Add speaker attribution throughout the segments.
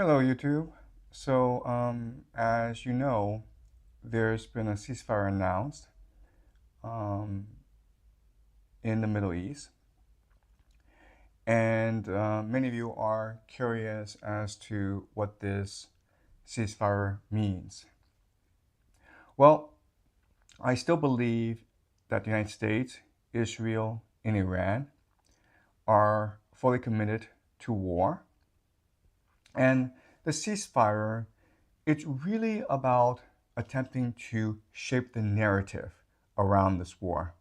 Speaker 1: Hello, YouTube. As you know, there's been a ceasefire announced um, in the Middle East, and many of you are curious as to what this ceasefire means. Well, I still believe that the United States, Israel, and Iran are fully committed to war, and the ceasefire it's really about attempting to shape the narrative around this war,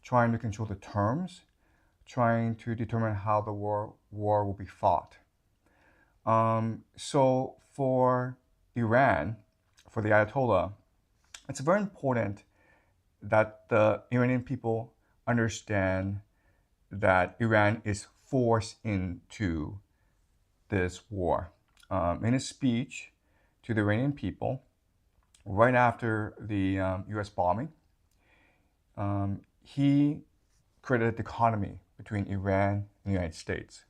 Speaker 1: trying to control the terms, trying to determine how the war will be fought. So for Iran, for the Ayatollah, it's very important that the Iranian people understand that Iran is forced into this war. In his speech to the Iranian people, right after the US bombing, he created a dichotomy between Iran and the United States.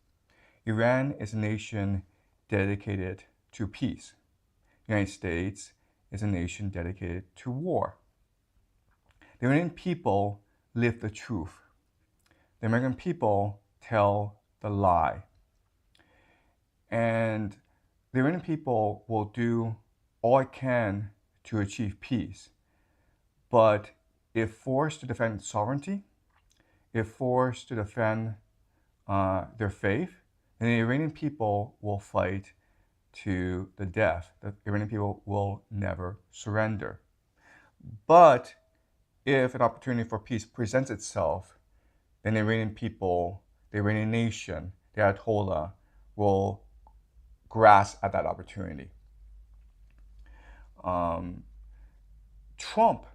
Speaker 1: Iran is a nation dedicated to peace. The United States is a nation dedicated to war. The Iranian people live the truth. The American people tell the lie. And the Iranian people will do all it can to achieve peace. But if forced to defend sovereignty, if forced to defend their faith, then the Iranian people will fight to the death. The Iranian people will never surrender. But if an opportunity for peace presents itself, then the Iranian people, the Iranian nation, the Ayatollah, will grasp at that opportunity. Trump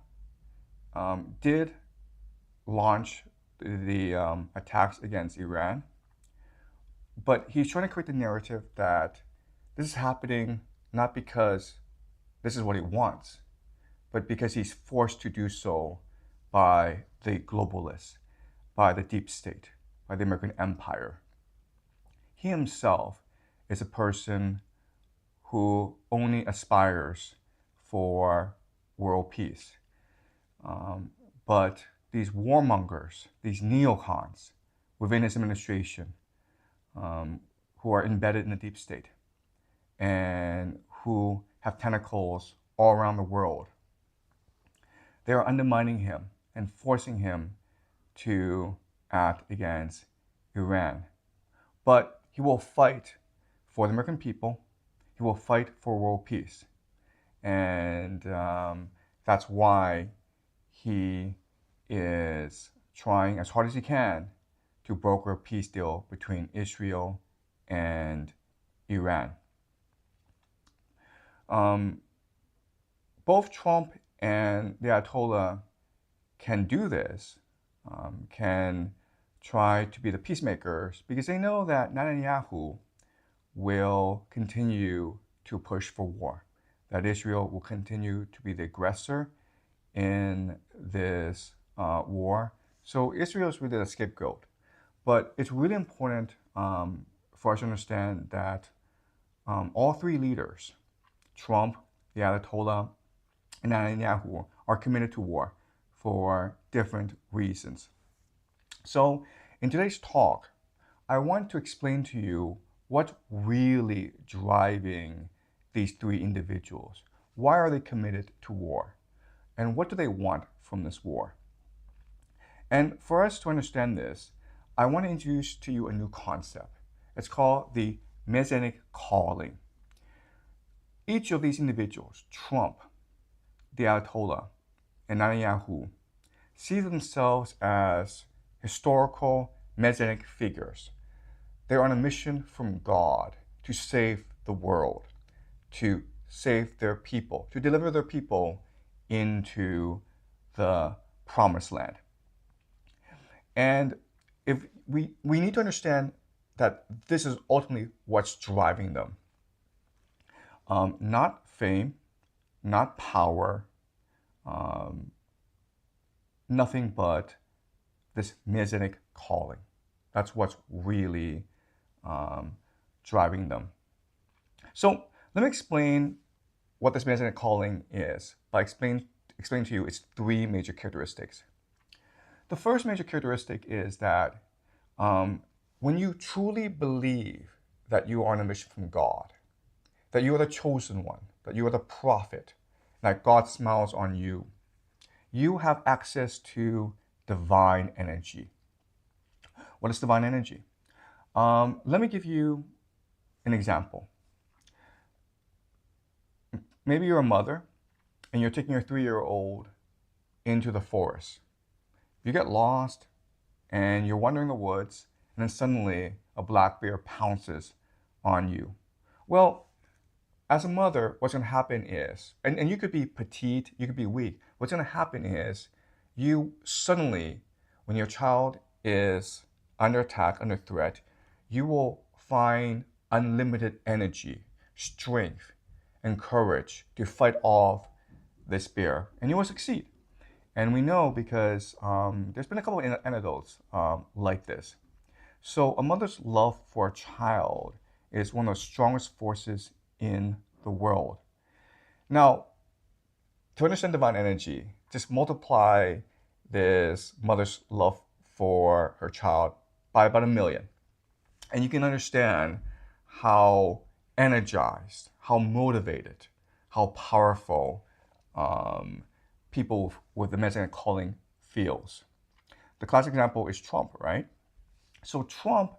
Speaker 1: did launch the attacks against Iran, but he's trying to create the narrative that this is happening not because this is what he wants, but because he's forced to do so by the globalists, by the deep state, by the American empire. He himself is a person who only aspires for world peace. But these warmongers, these neocons within his administration, who are embedded in the deep state and who have tentacles all around the world, they are undermining him and forcing him to act against Iran. But he will fight for the American people. He will fight for world peace. And that's why he is trying as hard as he can to broker a peace deal between Israel and Iran. Both Trump and the Ayatollah can do this, can try to be the peacemakers, because they know that Netanyahu will continue to push for war, that Israel will continue to be the aggressor in this war. So Israel is really the scapegoat. But it's really important for us to understand that all three leaders, Trump, the Ayatollah, and Netanyahu, are committed to war for different reasons. So in today's talk, I want to explain to you what's really driving these three individuals. Why are they committed to war? And what do they want from this war? And for us to understand this, I want to introduce to you a new concept. It's called the Messianic calling. Each of these individuals, Trump, the Ayatollah, and Netanyahu, see themselves as historical Messianic figures. They're on a mission from God to save the world, to save their people, to deliver their people into the promised land. And if we need to understand that this is ultimately what's driving them. Not fame, not power, nothing but this Messianic calling. That's what's really driving them. So let me explain what this Messianic calling is by explaining to you its three major characteristics. The first major characteristic is that when you truly believe that you are on a mission from God, that you are the chosen one, that you are the prophet, that God smiles on you, you have access to divine energy. What is divine energy? Let me give you an example. Maybe you're a mother and you're taking your 3-year-old into the forest. You get lost and you're wandering the woods, and then suddenly a black bear pounces on you. Well, as a mother, what's going to happen is, and you could be petite, you could be weak, what's going to happen is you suddenly, when your child is under attack, under threat, you will find unlimited energy, strength, and courage to fight off this bear, and you will succeed. And we know because there's been a couple of anecdotes like this. So a mother's love for a child is one of the strongest forces in the world. Now, to understand divine energy, just multiply this mother's love for her child by about 1,000,000. And you can understand how energized, how motivated, how powerful people with the Messianic calling feels. The classic example is Trump, right? So Trump,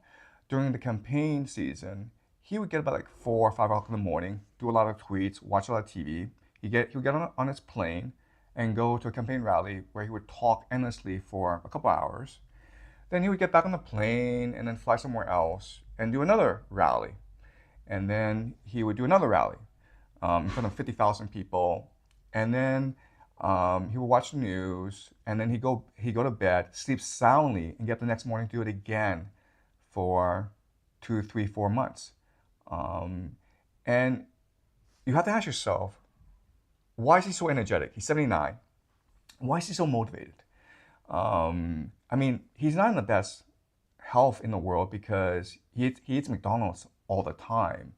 Speaker 1: during the campaign season, he would get about like 4 or 5 o'clock in the morning, do a lot of tweets, watch a lot of TV. He would get on his plane and go to a campaign rally where he would talk endlessly for a couple hours. Then he would get back on the plane and then fly somewhere else and do another rally. And then he would do another rally in front of 50,000 people. And then he would watch the news, and then he'd go to bed, sleep soundly, and get up the next morning to do it again for 2, 3, 4 months. And you have to ask yourself, why is he so energetic? He's 79. Why is he so motivated? I mean, he's not in the best health in the world because he eats McDonald's all the time,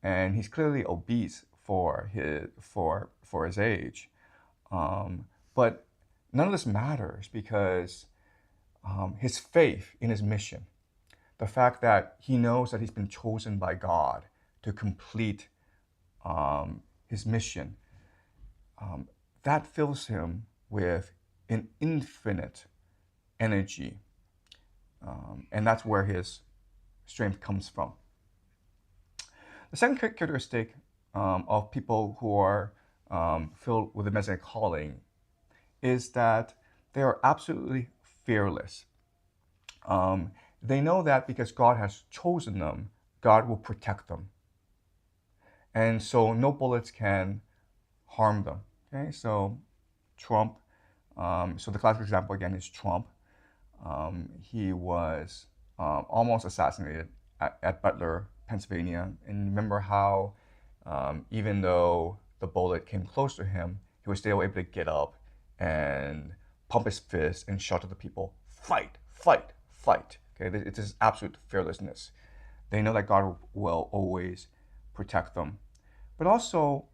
Speaker 1: and he's clearly obese for his age. But none of this matters because his faith in his mission, the fact that he knows that he's been chosen by God to complete his mission, that fills him with an infinite energy. And that's where his strength comes from. The second characteristic of people who are filled with the Messianic calling is that they are absolutely fearless. They know that because God has chosen them, God will protect them. And so no bullets can harm them. Okay, so Trump, so the classic example again is Trump. He was almost assassinated at Butler, Pennsylvania. And remember how even though the bullet came close to him, he was still able to get up and pump his fist and shout to the people, fight, fight, fight. Okay, it's his absolute fearlessness. They know that God will always protect them. But also,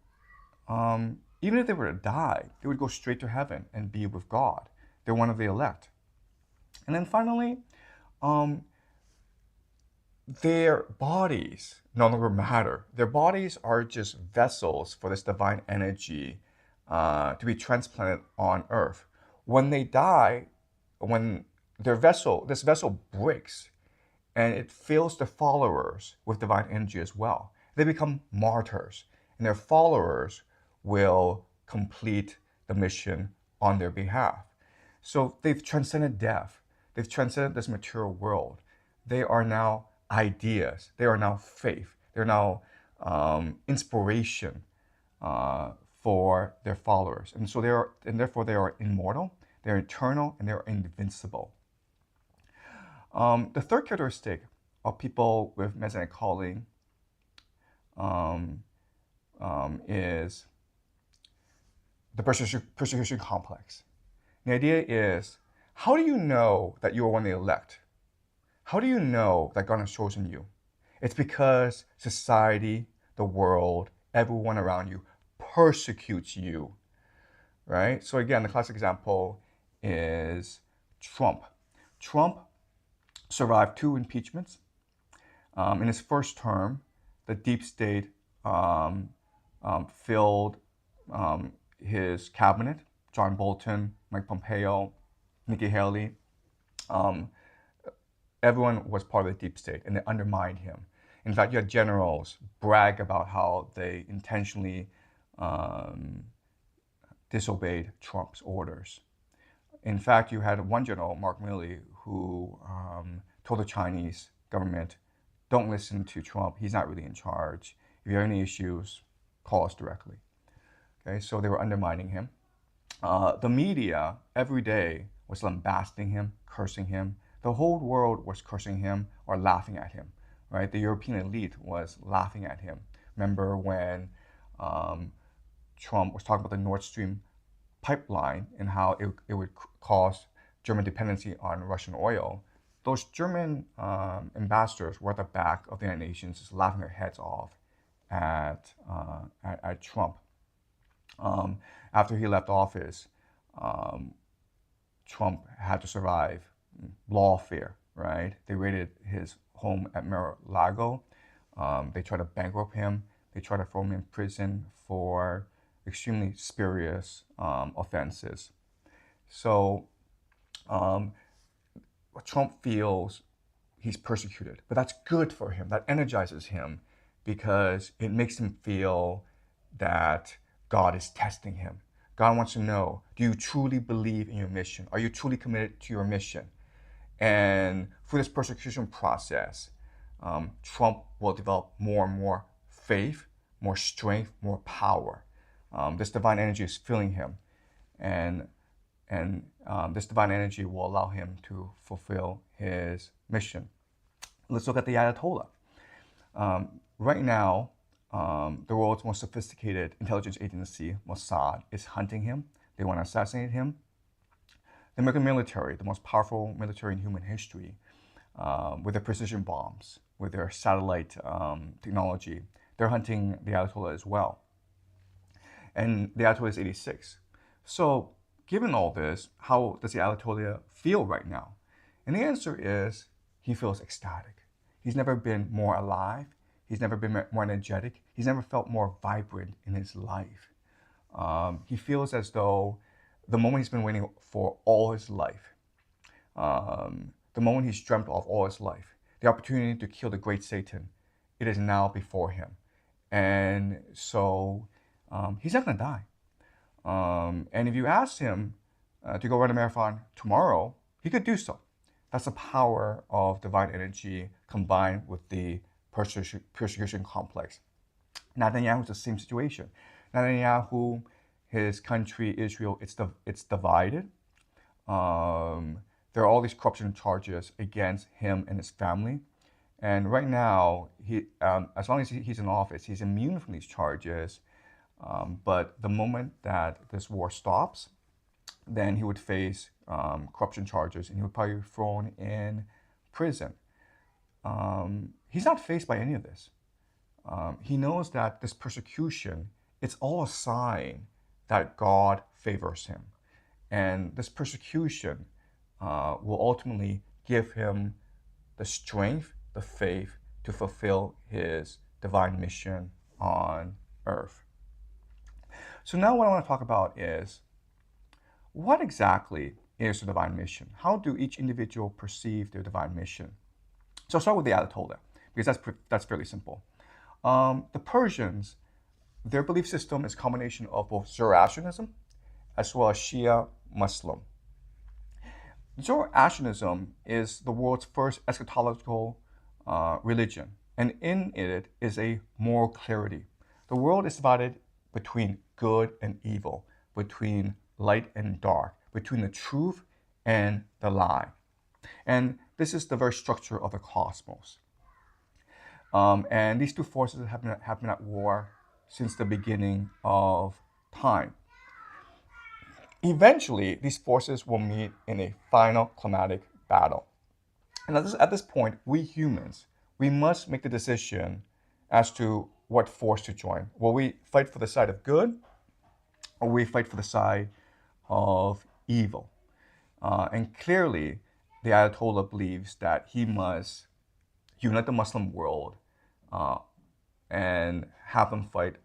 Speaker 1: even if they were to die, they would go straight to heaven and be with God. They're one of the elect. And then finally, their bodies no longer matter. Their bodies are just vessels for this divine energy to be transplanted on earth. When they die, when this vessel breaks and it fills the followers with divine energy as well, they become martyrs, and their followers will complete the mission on their behalf. So they've transcended death. They've transcended this material world. They are now ideas. They are now faith. They're now inspiration for their followers. And so therefore they are immortal, they're eternal, and they're invincible. The third characteristic of people with Messianic calling is the persecution complex. The idea is, how do you know that you are one of the elect? How do you know that God has chosen you? It's because society, the world, everyone around you persecutes you, right? So again, the classic example is Trump. Trump survived 2 impeachments. In his first term, the deep state filled his cabinet, John Bolton, Mike Pompeo, Nikki Haley. Everyone was part of the deep state, and they undermined him. In fact, you had generals brag about how they intentionally disobeyed Trump's orders. In fact, you had one general, Mark Milley, who told the Chinese government, don't listen to Trump. He's not really in charge. If you have any issues, call us directly. Okay, so they were undermining him. The media every day was lambasting him, cursing him. The whole world was cursing him or laughing at him, right? The European elite was laughing at him. Remember when Trump was talking about the Nord Stream pipeline and how it would cause German dependency on Russian oil? Those German ambassadors were at the back of the United Nations just laughing their heads off at Trump. After he left office, Trump had to survive lawfare, right? They raided his home at Mar-a-Lago. They tried to bankrupt him. They tried to throw him in prison for extremely spurious offenses. So Trump feels he's persecuted, but that's good for him. That energizes him because it makes him feel that God is testing him. God wants to know, do you truly believe in your mission? Are you truly committed to your mission? And through this persecution process, Trump will develop more and more faith, more strength, more power. This divine energy is filling him, and this divine energy will allow him to fulfill his mission. Let's look at the Ayatollah. Right now, the world's most sophisticated intelligence agency, Mossad, is hunting him. They want to assassinate him. The American military, the most powerful military in human history, with their precision bombs, with their satellite technology, they're hunting the Ayatollah as well. And the Ayatollah is 86. So given all this, how does the Ayatollah feel right now? And the answer is he feels ecstatic. He's never been more alive. He's never been more energetic. He's never felt more vibrant in his life. He feels as though the moment he's been waiting for all his life, the moment he's dreamt of all his life, the opportunity to kill the great Satan, it is now before him. And so he's not going to die. And if you ask him to go run a marathon tomorrow, he could do so. That's the power of divine energy combined with the persecution complex. Netanyahu is the same situation. Netanyahu, his country, Israel, it's divided. There are all these corruption charges against him and his family. And right now, as long as he's in office, he's immune from these charges. But the moment that this war stops, then he would face corruption charges and he would probably be thrown in prison. He's not faced by any of this. He knows that this persecution, it's all a sign that God favors him. And this persecution will ultimately give him the strength, the faith to fulfill his divine mission on earth. So now what I want to talk about is, what exactly is the divine mission? How do each individual perceive their divine mission? So I'll start with the Ayatollah, because that's fairly simple. The Persians, their belief system is a combination of both Zoroastrianism as well as Shia Muslim. Zoroastrianism is the world's first eschatological religion, and in it is a moral clarity. The world is divided between good and evil, between light and dark, between the truth and the lie. And this is the very structure of the cosmos. And these two forces have been at war since the beginning of time. Eventually, these forces will meet in a final climatic battle. And at this point, we humans, we must make the decision as to what force to join. Will we fight for the side of good, or will we fight for the side of evil? And clearly, the Ayatollah believes that he must unite the Muslim world and have them fight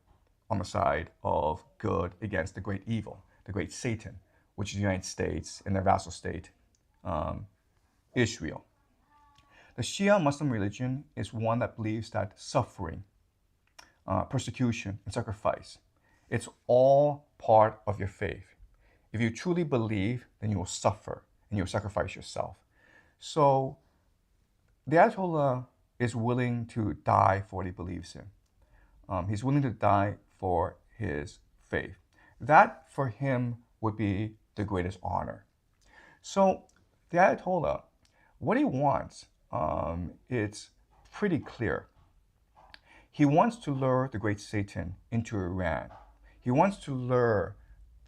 Speaker 1: on the side of good against the great evil, the great Satan, which is the United States and their vassal state, Israel. The Shia Muslim religion is one that believes that suffering, persecution, and sacrifice, it's all part of your faith. If you truly believe, then you will suffer and you will sacrifice yourself. So the Ayatollah is willing to die for what he believes in. He's willing to die for his faith. That for him would be the greatest honor. So the Ayatollah, what he wants, it's pretty clear. He wants to lure the great Satan into Iran. He wants to lure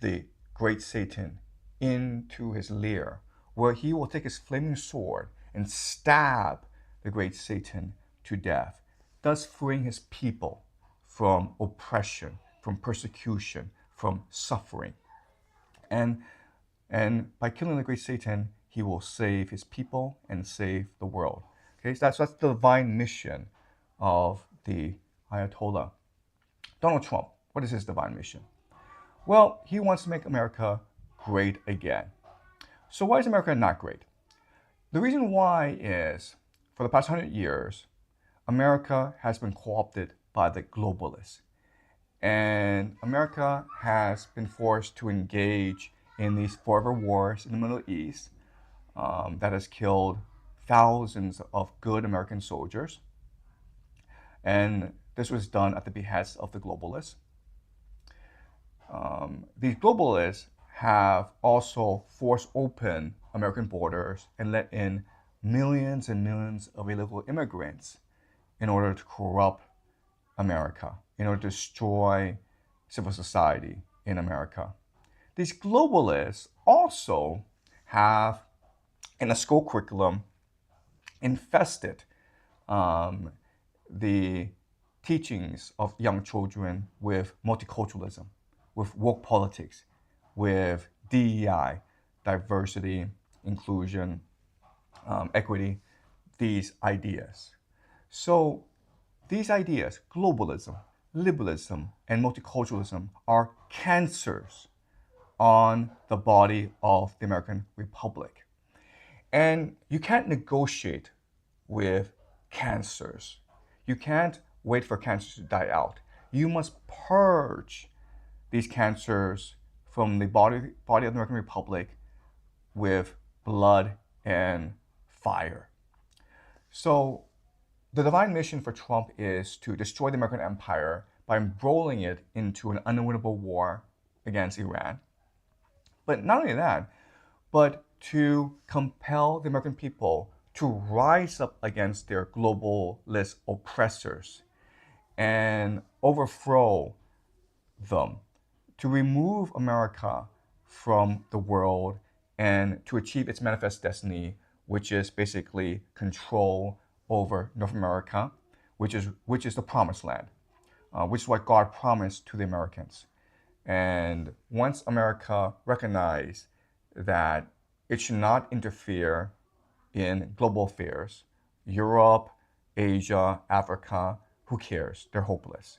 Speaker 1: the great Satan into his lair, where he will take his flaming sword and stab the great Satan to death, thus freeing his people from oppression, from persecution, from suffering. And by killing the great Satan, he will save his people and save the world. Okay, so that's the divine mission of the Ayatollah. Donald Trump, what is his divine mission? Well, he wants to make America great again. So why is America not great? The reason why is, for the past 100 years, America has been co-opted by the globalists. And America has been forced to engage in these forever wars in the Middle East that has killed thousands of good American soldiers. And this was done at the behest of the globalists. These globalists have also forced open American borders and let in millions and millions of illegal immigrants in order to corrupt America, in order to destroy civil society in America. These globalists also have, in the school curriculum, infested the teachings of young children with multiculturalism, with woke politics, with DEI, diversity, inclusion, equity, these ideas. So these ideas, globalism, liberalism, and multiculturalism, are cancers on the body of the American Republic. And you can't negotiate with cancers. You can't wait for cancers to die out. You must purge these cancers from the body of the American Republic with blood and fire. So the divine mission for Trump is to destroy the American empire by embroiling it into an unwinnable war against Iran. But not only that, but to compel the American people to rise up against their globalist oppressors and overthrow them, to remove America from the world and to achieve its manifest destiny, which is basically control over North America, which is the promised land, which is what God promised to the Americans. And once America recognized that it should not interfere in global affairs, Europe, Asia, Africa, who cares? They're hopeless.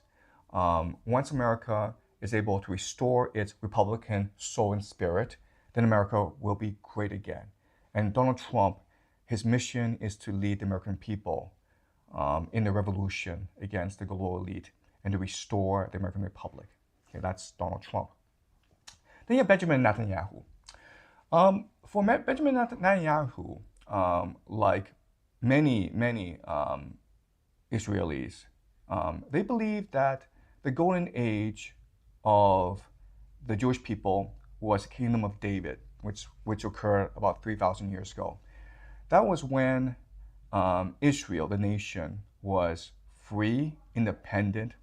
Speaker 1: Once America is able to restore its Republican soul and spirit, then America will be great again. And Donald Trump, his mission is to lead the American people in the revolution against the global elite and to restore the American Republic. Okay, that's Donald Trump. Then you have Benjamin Netanyahu. For Benjamin Netanyahu, like many Israelis, they believe that the golden age of the Jewish people was the kingdom of David, which occurred about 3,000 years ago. That was when Israel, the nation, was free, independent,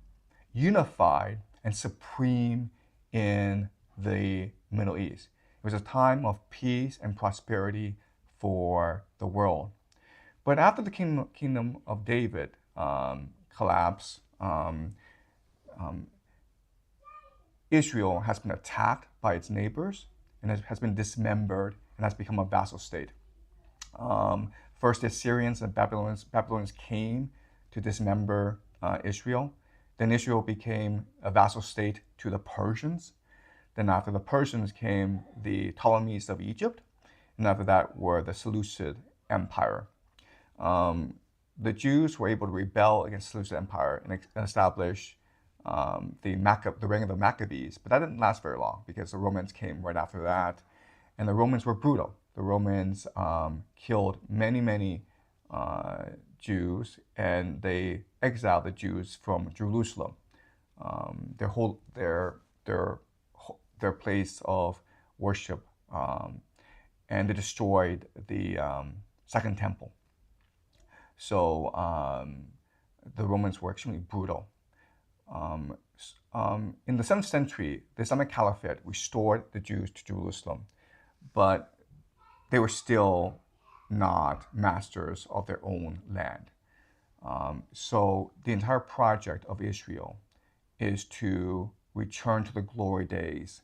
Speaker 1: unified, and supreme in the Middle East. It was a time of peace and prosperity for the world. But after the kingdom of David collapsed, Israel has been attacked by its neighbors and has been dismembered and has become a vassal state. First, the Assyrians and Babylonians came to dismember Israel. Then Israel became a vassal state to the Persians. Then after the Persians came the Ptolemies of Egypt. And after that were the Seleucid Empire. The Jews were able to rebel against the Seleucid Empire and establish the reign of the Maccabees. But that didn't last very long because the Romans came right after that. And the Romans were brutal. The Romans killed many Jews, and they exiled the Jews from Jerusalem, their place of worship, and they destroyed the Second Temple. So the Romans were extremely brutal. In the 7th century, the Islamic Caliphate restored the Jews to Jerusalem, but they were still not masters of their own land. So the entire project of Israel is to return to the glory days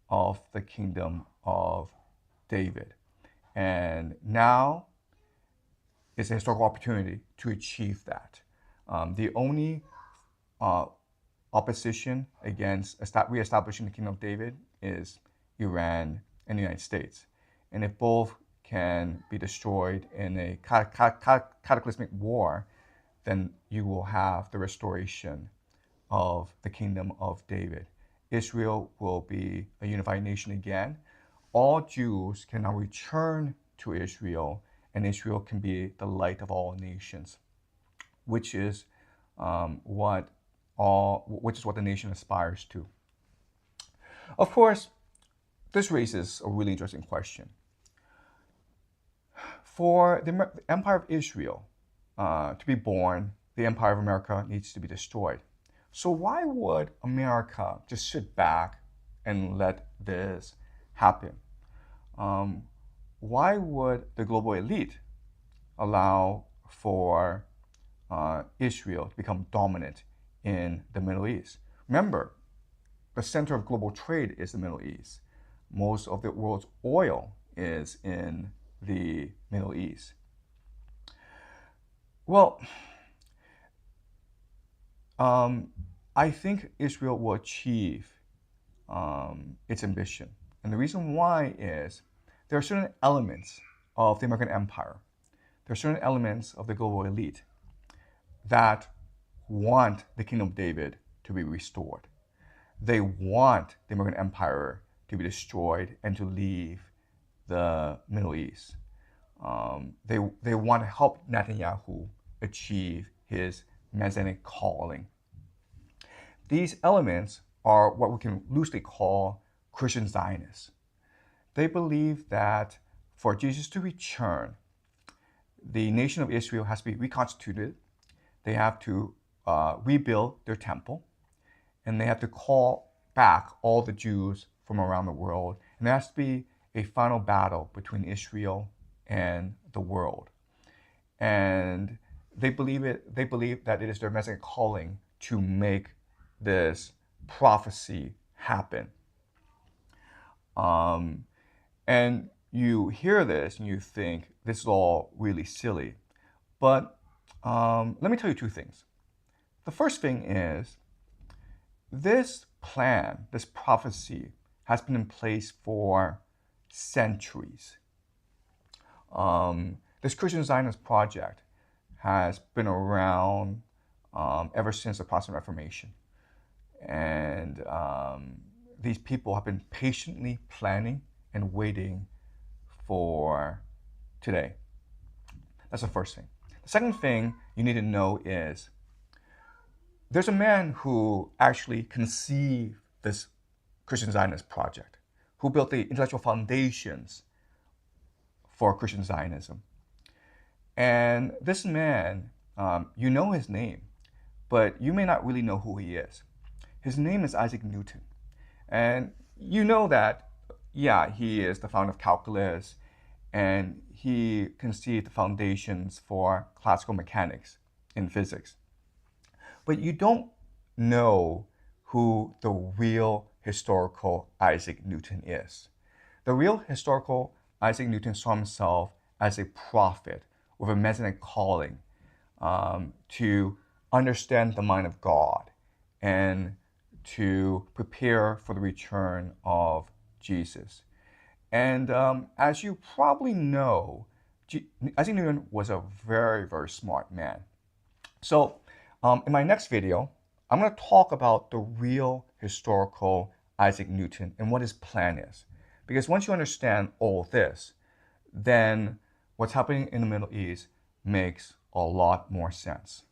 Speaker 1: of the kingdom of David. And now is a historical opportunity to achieve that. The only opposition against reestablishing the kingdom of David is Iran and the United States. And if both can be destroyed in a cataclysmic war, then you will have the restoration of the kingdom of David. Israel will be a unified nation again. All Jews can now return to Israel, and Israel can be the light of all nations, which is what the nation aspires to. Of course, this raises a really interesting question. For the Empire of Israel to be born, the Empire of America needs to be destroyed. So why would America just sit back and let this happen? Why would the global elite allow for Israel to become dominant in the Middle East? Remember, the center of global trade is the Middle East. Most of the world's oil is in the Middle East. Well, I think Israel will achieve its ambition. And the reason why is there are certain elements of the American empire, there are certain elements of the global elite that want the kingdom of David to be restored. They want the American empire to be destroyed and to leave the Middle East. They want to help Netanyahu achieve his Messianic calling. These elements are what we can loosely call Christian Zionists. They believe that for Jesus to return, the nation of Israel has to be reconstituted. They have to rebuild their temple, and they have to call back all the Jews from around the world. And there has to be a final battle between Israel and the world. And they believe that it is their Messianic calling to make this prophecy happen. And you hear this and you think this is all really silly. But let me tell you two things. The first thing is this plan, this prophecy, has been in place for centuries. This Christian Zionist project has been around ever since the Protestant Reformation. And these people have been patiently planning and waiting for today. That's the first thing. The second thing you need to know is there's a man who actually conceived this Christian Zionist project, who built the intellectual foundations for Christian Zionism. And this man, you know his name, but you may not really know who he is. His name is Isaac Newton. And you know that, yeah, he is the founder of calculus, and he conceived the foundations for classical mechanics in physics. But you don't know who the real historical Isaac Newton is. The real historical Isaac Newton saw himself as a prophet with a messianic calling to understand the mind of God and to prepare for the return of Jesus. And as you probably know, Isaac Newton was a very, very smart man. So in my next video, I'm going to talk about the real historical Isaac Newton and what his plan is. Because once you understand all this, then what's happening in the Middle East makes a lot more sense.